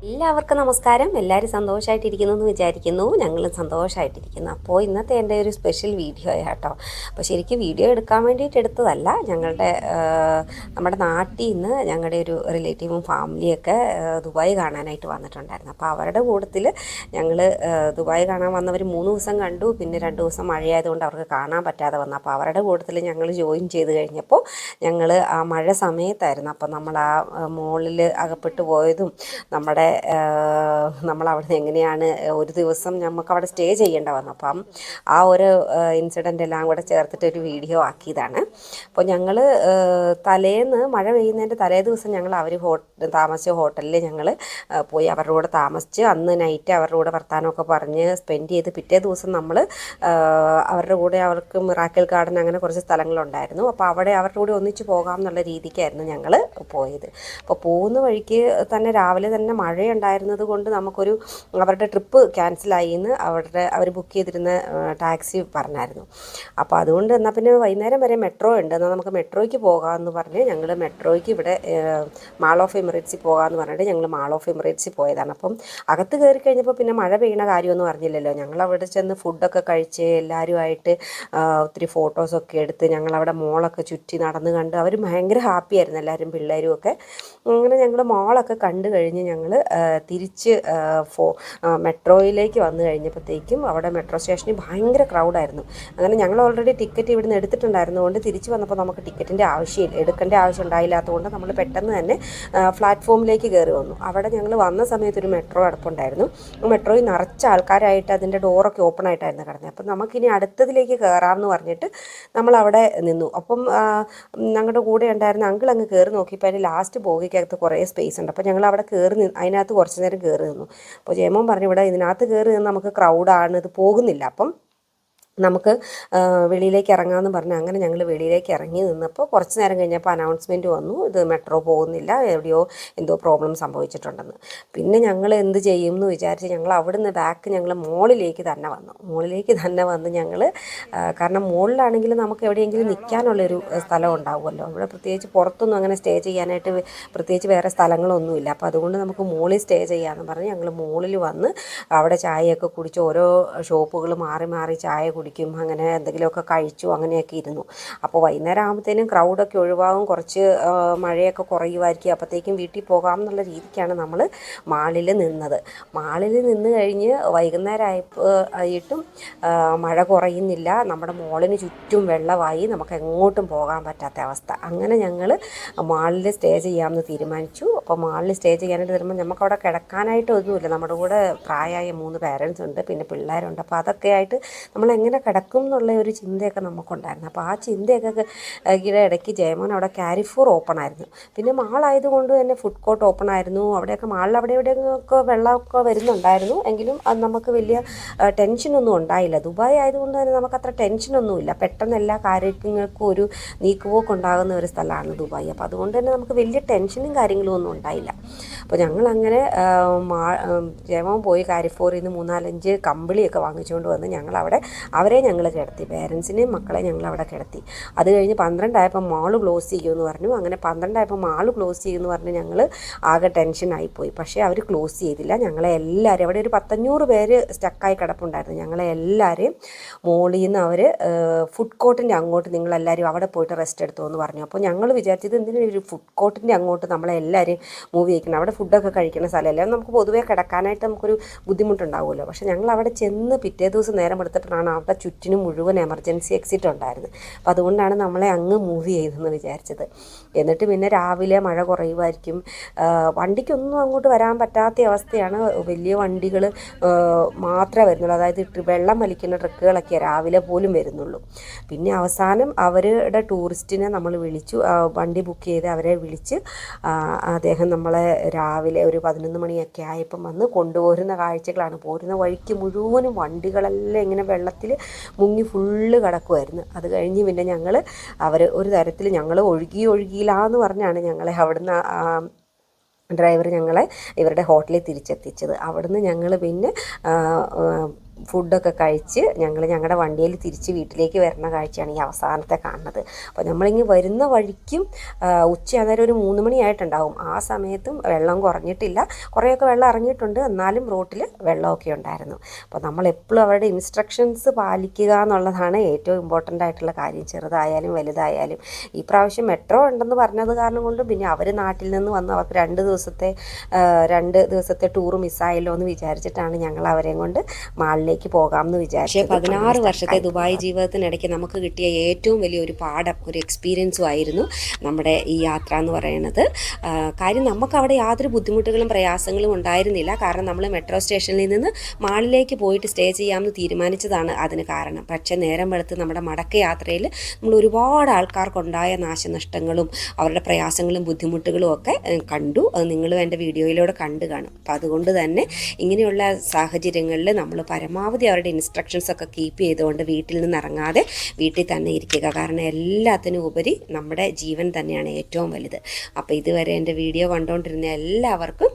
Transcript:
എല്ലാവർക്കും നമസ്കാരം. എല്ലാവരും സന്തോഷമായിട്ടിരിക്കുന്നു എന്ന് വിചാരിക്കുന്നു. ഞങ്ങളും സന്തോഷമായിട്ടിരിക്കുന്നു. അപ്പോൾ ഇന്നത്തെ എൻ്റെ ഒരു സ്പെഷ്യൽ വീഡിയോ കേട്ടോ. അപ്പോൾ ശരിക്കും വീഡിയോ എടുക്കാൻ വേണ്ടിയിട്ട് എടുത്തതല്ല. നമ്മുടെ നാട്ടിൽ നിന്ന് ഞങ്ങളുടെ ഒരു റിലേറ്റീവും ഫാമിലിയൊക്കെ ദുബായ് കാണാനായിട്ട് വന്നിട്ടുണ്ടായിരുന്നു. അപ്പോൾ അവരുടെ കൂട്ടത്തിൽ ഞങ്ങൾ ദുബായ് കാണാൻ വന്നവർ 3 ദിവസം കണ്ടു. പിന്നെ 2 ദിവസം മഴയായതുകൊണ്ട് അവർക്ക് കാണാൻ പറ്റാതെ വന്നു. അപ്പോൾ അവരുടെ കൂട്ടത്തിൽ ഞങ്ങൾ ജോയിൻ ചെയ്ത് കഴിഞ്ഞപ്പോൾ ഞങ്ങൾ ആ മഴ സമയത്തായിരുന്നു. അപ്പോൾ നമ്മൾ ആ മോളിൽ അകപ്പെട്ടു പോയതും നമ്മളവിടുന്ന് എങ്ങനെയാണ് ഒരു ദിവസം നമുക്കവിടെ സ്റ്റേ ചെയ്യേണ്ട വന്നു. അപ്പം ആ ഒരു ഇൻസിഡൻ്റ് എല്ലാം കൂടെ ചേർത്തിട്ടൊരു വീഡിയോ ആക്കിയതാണ്. അപ്പോൾ ഞങ്ങൾ തലേന്ന് മഴ പെയ്യുന്നതിൻ്റെ തലേ ദിവസം ഞങ്ങൾ താമസിച്ച ഹോട്ടലിൽ ഞങ്ങൾ പോയി അവരുടെ കൂടെ താമസിച്ച് അന്ന് നൈറ്റ് അവരുടെ കൂടെ വർത്താനമൊക്കെ പറഞ്ഞ് സ്പെൻഡ് ചെയ്ത് പിറ്റേ ദിവസം നമ്മൾ അവരുടെ കൂടെ അവർക്ക് മിറാക്കിൾ ഗാർഡൻ അങ്ങനെ കുറച്ച് സ്ഥലങ്ങളുണ്ടായിരുന്നു. അപ്പോൾ അവിടെ അവരുടെ കൂടെ ഒന്നിച്ച് പോകാം എന്നുള്ള രീതിക്കായിരുന്നു ഞങ്ങൾ പോയത്. അപ്പോൾ പോകുന്ന വഴിക്ക് തന്നെ രാവിലെ തന്നെ മഴയുണ്ടായിരുന്നത് കൊണ്ട് നമുക്കൊരു അവരുടെ ട്രിപ്പ് ക്യാൻസലായി എന്ന് അവർ ബുക്ക് ചെയ്തിരുന്ന ടാക്സി പറഞ്ഞായിരുന്നു. അപ്പോൾ അതുകൊണ്ട് എന്നാൽ പിന്നെ വൈകുന്നേരം വരെ മെട്രോ ഉണ്ട്, എന്നാൽ നമുക്ക് മെട്രോയ്ക്ക് പോകാമെന്ന് പറഞ്ഞ് ഞങ്ങൾ മെട്രോയ്ക്ക് ഇവിടെ മാൾ ഓഫ് എമിറേറ്റ്സിൽ പോകാമെന്ന് പറഞ്ഞിട്ട് ഞങ്ങൾ മാൾ ഓഫ് എമിറേറ്റ്സിൽ പോയതാണ്. അപ്പം അകത്ത് കയറി കഴിഞ്ഞപ്പോൾ പിന്നെ മഴ പെയ്യണ കാര്യമൊന്നും അറിഞ്ഞില്ലല്ലോ. ഞങ്ങൾ അവിടെ ചെന്ന് ഫുഡൊക്കെ കഴിച്ച് എല്ലാവരുമായിട്ട് ഒത്തിരി ഫോട്ടോസൊക്കെ എടുത്ത് ഞങ്ങളവിടെ മോളൊക്കെ ചുറ്റി നടന്ന് കണ്ട് അവർ ഭയങ്കര ഹാപ്പിയായിരുന്നു, എല്ലാവരും പിള്ളേരും ഒക്കെ. അങ്ങനെ ഞങ്ങൾ മോളൊക്കെ കണ്ടു കഴിഞ്ഞ് ഞങ്ങൾ തിരിച്ച് മെട്രോയിലേക്ക് വന്നു കഴിഞ്ഞപ്പോഴത്തേക്കും അവിടെ മെട്രോ സ്റ്റേഷനിൽ ഭയങ്കര ക്രൗഡായിരുന്നു. അങ്ങനെ ഞങ്ങൾ ഓൾറെഡി ടിക്കറ്റ് ഇവിടുന്ന് എടുത്തിട്ടുണ്ടായിരുന്നതുകൊണ്ട് തിരിച്ച് വന്നപ്പോൾ നമുക്ക് ടിക്കറ്റിൻ്റെ എടുക്കേണ്ട ആവശ്യം ഉണ്ടായില്ലാത്തതുകൊണ്ട് നമ്മൾ പെട്ടെന്ന് തന്നെ പ്ലാറ്റ്ഫോമിലേക്ക് കയറി വന്നു. അവിടെ ഞങ്ങൾ വന്ന സമയത്ത് ഒരു മെട്രോ കിടപ്പുണ്ടായിരുന്നു. മെട്രോയിൽ നിറച്ച ആൾക്കാരായിട്ട് അതിൻ്റെ ഡോറൊക്കെ ഓപ്പൺ ആയിട്ടായിരുന്നു കിടന്നത്. അപ്പം നമുക്കിനി അടുത്തതിലേക്ക് കയറാമെന്ന് പറഞ്ഞിട്ട് നമ്മളവിടെ നിന്നു. അപ്പം ഞങ്ങളുടെ കൂടെ ഉണ്ടായിരുന്ന അങ്കിൾ അങ്ങ് കയറി നോക്കിയപ്പോൾ അതിന് ലാസ്റ്റ് ബോഗിക്കകത്ത് കുറേ സ്പേസ് ഉണ്ട്. അപ്പോൾ ഞങ്ങൾ അവിടെ അതിനകത്ത് കുറച്ച് നേരം കയറി നിന്നു. അപ്പോൾ ജയമോൻ പറഞ്ഞു ഇവിടെ ഇതിനകത്ത് കയറി നിന്ന് നമുക്ക് ക്രൗഡാണ്, ഇത് പോകുന്നില്ല, അപ്പം നമുക്ക് വെളിയിലേക്ക് ഇറങ്ങാമെന്ന് പറഞ്ഞ് അങ്ങനെ ഞങ്ങൾ വെളിയിലേക്ക് ഇറങ്ങി നിന്നപ്പോൾ കുറച്ച് നേരം കഴിഞ്ഞപ്പോൾ അനൗൺസ്മെൻറ്റ് വന്നു, ഇത് മെട്രോ പോകുന്നില്ല, എവിടെയോ എന്തോ പ്രോബ്ലം സംഭവിച്ചിട്ടുണ്ടെന്ന്. പിന്നെ ഞങ്ങൾ എന്ത് ചെയ്യും എന്ന് വിചാരിച്ച് ഞങ്ങൾ അവിടുന്ന് ഞങ്ങൾ മോളിലേക്ക് തന്നെ വന്ന് ഞങ്ങൾ കാരണം മോളിലാണെങ്കിൽ നമുക്ക് എവിടെയെങ്കിലും നിൽക്കാനുള്ളൊരു സ്ഥലം ഉണ്ടാവുമല്ലോ. ഇവിടെ പ്രത്യേകിച്ച് പുറത്തൊന്നും അങ്ങനെ സ്റ്റേ ചെയ്യാനായിട്ട് പ്രത്യേകിച്ച് വേറെ സ്ഥലങ്ങളൊന്നുമില്ല. അപ്പോൾ അതുകൊണ്ട് നമുക്ക് മോളിൽ സ്റ്റേ ചെയ്യാമെന്ന് പറഞ്ഞ് ഞങ്ങൾ മോളിൽ വന്ന് അവിടെ ചായയൊക്കെ കുടിച്ച് ഓരോ ഷോപ്പുകൾ മാറി മാറി ചായ കുടിക്കും, അങ്ങനെ എന്തെങ്കിലുമൊക്കെ കഴിച്ചു, അങ്ങനെയൊക്കെ ഇരുന്നു. അപ്പോൾ വൈകുന്നേരം ആകുമ്പോഴത്തേനും ക്രൗഡൊക്കെ ഒഴിവാകും, കുറച്ച് മഴയൊക്കെ കുറയുമായിരിക്കും, അപ്പോഴത്തേക്കും വീട്ടിൽ പോകാം എന്നുള്ള രീതിക്കാണ് നമ്മൾ മാളിൽ നിന്നത്. മാളിൽ നിന്ന് കഴിഞ്ഞ് വൈകുന്നേരം ആയിട്ടും മഴ കുറയുന്നില്ല, നമ്മുടെ മോളിന് ചുറ്റും വെള്ളമായി, നമുക്ക് എങ്ങോട്ടും പോകാൻ പറ്റാത്ത അവസ്ഥ. അങ്ങനെ ഞങ്ങൾ മാളിൽ സ്റ്റേ ചെയ്യാമെന്ന് തീരുമാനിച്ചു. അപ്പോൾ മാളിൽ സ്റ്റേ ചെയ്യാനായിട്ട് വരുമ്പോൾ നമുക്കവിടെ കിടക്കാനായിട്ടൊന്നുമില്ല, നമ്മുടെ കൂടെ പ്രായമായ 3 പേരൻസ് ഉണ്ട്, പിന്നെ പിള്ളേരുണ്ട്. അപ്പോൾ അതൊക്കെ ആയിട്ട് നമ്മൾ എങ്ങനെ കിടക്കും എന്നുള്ള ഒരു ചിന്തയൊക്കെ നമുക്കുണ്ടായിരുന്നു. അപ്പോൾ ആ ചിന്തയൊക്കെ ഇടയ്ക്ക് ജയമോൻ അവിടെ കാരിഫോർ ഓപ്പൺ ആയിരുന്നു, പിന്നെ മാളായതുകൊണ്ട് തന്നെ ഫുഡ് കോർട്ട് ഓപ്പൺ ആയിരുന്നു. അവിടെയൊക്കെ മാളിൽ അവിടെ എവിടെയൊക്കെ വെള്ളമൊക്കെ വരുന്നുണ്ടായിരുന്നു, എങ്കിലും അത് നമുക്ക് വലിയ ടെൻഷനൊന്നും ഉണ്ടായില്ല. ദുബായ് ആയതുകൊണ്ട് തന്നെ നമുക്കത്ര ടെൻഷനൊന്നുമില്ല, പെട്ടെന്ന് എല്ലാ കാര്യങ്ങൾക്കും ഒരു നീക്കുപോക്ക് ഉണ്ടാകുന്ന ഒരു സ്ഥലമാണ് ദുബായ്. അപ്പോൾ അതുകൊണ്ട് തന്നെ നമുക്ക് വലിയ ടെൻഷനും കാര്യങ്ങളും ഒന്നും ഉണ്ടായില്ല. അപ്പോൾ ഞങ്ങളങ്ങനെ ജയമോൻ പോയി കാരിഫോറിൽ നിന്ന് 3-4 കമ്പിളിയൊക്കെ വാങ്ങിച്ചുകൊണ്ട് വന്ന് അവരെ ഞങ്ങൾ കിടത്തി, പേരൻസിനെയും മക്കളെ ഞങ്ങളവിടെ കിടത്തി. അത് കഴിഞ്ഞ് 12 ആയപ്പോൾ മാള് ക്ലോസ് ചെയ്യുമെന്ന് പറഞ്ഞു. അങ്ങനെ 12 ആയപ്പോൾ മാള് ക്ലോസ് ചെയ്യുമെന്ന് പറഞ്ഞ് ഞങ്ങൾ ആകെ ടെൻഷനായിപ്പോയി. പക്ഷേ അവർ ക്ലോസ് ചെയ്തില്ല. ഞങ്ങളെ എല്ലാവരും അവിടെ ഒരു 500 പേര് സ്റ്റക്കായി കിടപ്പുണ്ടായിരുന്നു. ഞങ്ങളെ എല്ലാവരെയും മോളിൽ നിന്ന് അവർ ഫുഡ് കോർട്ടിൻ്റെ അങ്ങോട്ട് നിങ്ങളെല്ലാവരും അവിടെ പോയിട്ട് റെസ്റ്റ് എടുത്തോ എന്ന് പറഞ്ഞു. അപ്പോൾ ഞങ്ങൾ വിചാരിച്ചത് എന്തിനും ഒരു ഫുഡ് കോർട്ടിൻ്റെ അങ്ങോട്ട് നമ്മളെല്ലാവരെയും മൂവ് ചെയ്യിക്കണം, അവിടെ ഫുഡൊക്കെ കഴിക്കുന്ന സ്ഥലമല്ലേ, നമുക്ക് പൊതുവേ കിടക്കാനായിട്ട് നമുക്കൊരു ബുദ്ധിമുട്ടുണ്ടാവുമല്ലോ. പക്ഷേ ഞങ്ങൾ അവിടെ ചെന്ന് പിറ്റേ ദിവസം നേരം എടുത്തിട്ടാണ് അവിടെ ചുറ്റിനും മുഴുവൻ എമർജൻസി എക്സിറ്റ് ഉണ്ടായിരുന്നു. അപ്പോൾ അതുകൊണ്ടാണ് നമ്മളെ അങ്ങ് മൂവ് ചെയ്തെന്ന് വിചാരിച്ചത്. എന്നിട്ട് പിന്നെ രാവിലെ മഴ കുറയുമായിരിക്കും, വണ്ടിക്കൊന്നും അങ്ങോട്ട് വരാൻ പറ്റാത്ത അവസ്ഥയാണ്, വലിയ വണ്ടികൾ മാത്രമേ വരുന്നുള്ളൂ, അതായത് വെള്ളം വലിക്കുന്ന ട്രക്കുകളൊക്കെ രാവിലെ പോലും വരുന്നുള്ളൂ. പിന്നെ അവസാനം അവരുടെ ടൂറിസ്റ്റിനെ നമ്മൾ വിളിച്ചു, വണ്ടി ബുക്ക് ചെയ്ത് അവരെ വിളിച്ച് അദ്ദേഹം നമ്മളെ രാവിലെ ഒരു 11 മണിയൊക്കെ ആയപ്പം വന്ന് കൊണ്ടുപോരുന്ന കാഴ്ചകളാണ്. പോരുന്ന വഴിക്ക് മുഴുവനും വണ്ടികളെല്ലാം ഇങ്ങനെ വെള്ളത്തിൽ മുങ്ങി ഫുള്ള് കിടക്കുമായിരുന്നു. അത് കഴിഞ്ഞ് പിന്നെ അവർ ഒരു തരത്തിൽ ഞങ്ങൾ ഒഴുകിയില്ലാന്ന് പറഞ്ഞാണ് ഞങ്ങളെ അവിടുന്ന് ഡ്രൈവർ ഇവരുടെ ഹോട്ടലിൽ തിരിച്ചെത്തിച്ചത്. അവിടുന്ന് ഞങ്ങൾ പിന്നെ ഫുഡൊക്കെ കഴിച്ച് ഞങ്ങൾ ഞങ്ങളുടെ വണ്ടിയിൽ തിരിച്ച് വീട്ടിലേക്ക് വരുന്ന കാഴ്ചയാണ് ഈ അവസാനത്തെ കാണുന്നത്. അപ്പോൾ നമ്മളിങ്ങ് വരുന്ന വഴിക്കും ഉച്ച അന്നേരം ഒരു 3 മണിയായിട്ടുണ്ടാവും. ആ സമയത്തും വെള്ളം കുറഞ്ഞിട്ടില്ല, കുറേയൊക്കെ വെള്ളം ഇറങ്ങിയിട്ടുണ്ട്, എന്നാലും റോട്ടിൽ വെള്ളമൊക്കെ ഉണ്ടായിരുന്നു. അപ്പോൾ നമ്മളെപ്പോഴും അവരുടെ ഇൻസ്ട്രക്ഷൻസ് പാലിക്കുക എന്നുള്ളതാണ് ഏറ്റവും ഇമ്പോർട്ടൻ്റ് ആയിട്ടുള്ള കാര്യം, ചെറുതായാലും വലുതായാലും. ഈ പ്രാവശ്യം മെട്രോ ഉണ്ടെന്ന് പറഞ്ഞത് കാരണം കൊണ്ട് പിന്നെ അവർ നാട്ടിൽ നിന്ന് വന്ന് അവർക്ക് 2 ദിവസത്തെ ടൂർ മിസ്സായല്ലോ എന്ന് വിചാരിച്ചിട്ടാണ് ഞങ്ങൾ അവരെയും കൊണ്ട് മാളിലേക്ക് പോകാമെന്ന് വിചാരിച്ചു. 16 വർഷത്തെ ദുബായ് ജീവിതത്തിനിടയ്ക്ക് നമുക്ക് കിട്ടിയ ഏറ്റവും വലിയൊരു പാഠം, ഒരു എക്സ്പീരിയൻസും ആയിരുന്നു നമ്മുടെ ഈ യാത്ര എന്ന് പറയുന്നത്. കാര്യം നമുക്ക് അവിടെ യാതൊരു ബുദ്ധിമുട്ടുകളും പ്രയാസങ്ങളും ഉണ്ടായിരുന്നില്ല. കാരണം നമ്മൾ മെട്രോ സ്റ്റേഷനിൽ നിന്ന് മാളിലേക്ക് പോയിട്ട് സ്റ്റേ ചെയ്യാമെന്ന് തീരുമാനിച്ചതാണ് അതിന് കാരണം. പക്ഷേ നേരം വെളുത്ത് നമ്മുടെ മടക്ക യാത്രയിൽ നമ്മൾ ഒരുപാട് ആൾക്കാർക്കുണ്ടായ നാശനഷ്ടങ്ങളും അവരുടെ പ്രയാസങ്ങളും ബുദ്ധിമുട്ടുകളും ഒക്കെ കണ്ടു. അത് നിങ്ങളും എൻ്റെ വീഡിയോയിലൂടെ കണ്ടു കാണും. അപ്പോൾ അതുകൊണ്ട് തന്നെ ഇങ്ങനെയുള്ള സാഹചര്യങ്ങളിൽ നമ്മൾ പരമാവധി അവരുടെ ഇൻസ്ട്രക്ഷൻസ് ഒക്കെ കീപ്പ് ചെയ്തുകൊണ്ട് വീട്ടിൽ നിന്ന് ഇറങ്ങാതെ വീട്ടിൽ തന്നെ ഇരിക്കുക. കാരണം എല്ലാത്തിനും ഉപരി നമ്മുടെ ജീവൻ തന്നെയാണ് ഏറ്റവും വലുത്. അപ്പോൾ ഇതുവരെ എൻ്റെ വീഡിയോ കണ്ടുകൊണ്ടിരുന്ന എല്ലാവർക്കും